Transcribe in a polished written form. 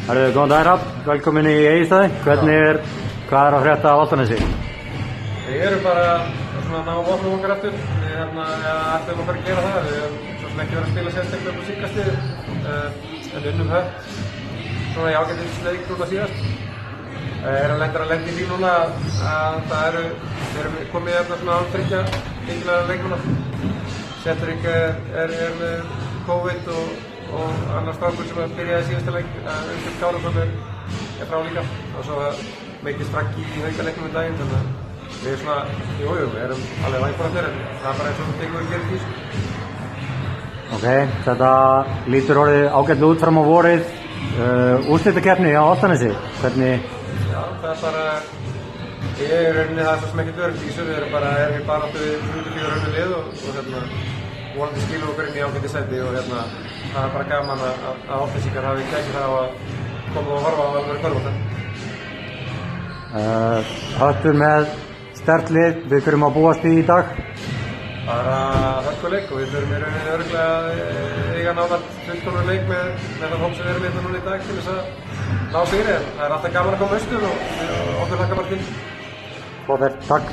Góðan daginn Hrafn, velkomin í Egilsstaði. Hvað er að frétta af Álftanesi? Við erum bara svona að ná vopnum okkar aftur. Við ætlum að fara að gera það. Við höfum svo sem ekki verið að spila sérstaklega upp á síðkastið, en unnum Höpp svona í ágætisleik núna síðast. Erum lendir að lenda í því núna að við erum komið hérna svona án þriggja mikilvæga leikmanna. Cedric er með COVID og annar strákur sem byrjaði síðasta leik, Undir Kárason er frá líka, og svo Mikið Strakki í haukaleiknum í daginn, þannig að við erum alveg vængbúnir, en það er bara eins og við tekum að gera því. Ok, þetta lítur orðið ágætlega út fram á vorið. Úrslitakeppni á Álftanesi, hvernig? Já, það er bara, ég er rauninni það sem ekkert öryggt í þessu, við erum í baráttu við 24 önnur lið og vonandi skilum okkur inn í ágæti sæti, og það er bara gaman að Álftanesingar hafi gætið það á að koma og horfa á alveg körfbólta. Höttur með sterkt lið, við þurfum að búast í dag? Bara hörkuleik, og við þurfum í rauninni örugglega að eiga nálægt fullkominn leik með þann hóp sem við erum hérna núna í dag til þess að ná sigri, en það er alltaf gaman að koma austur og okkur hlakkar bara til. Takk.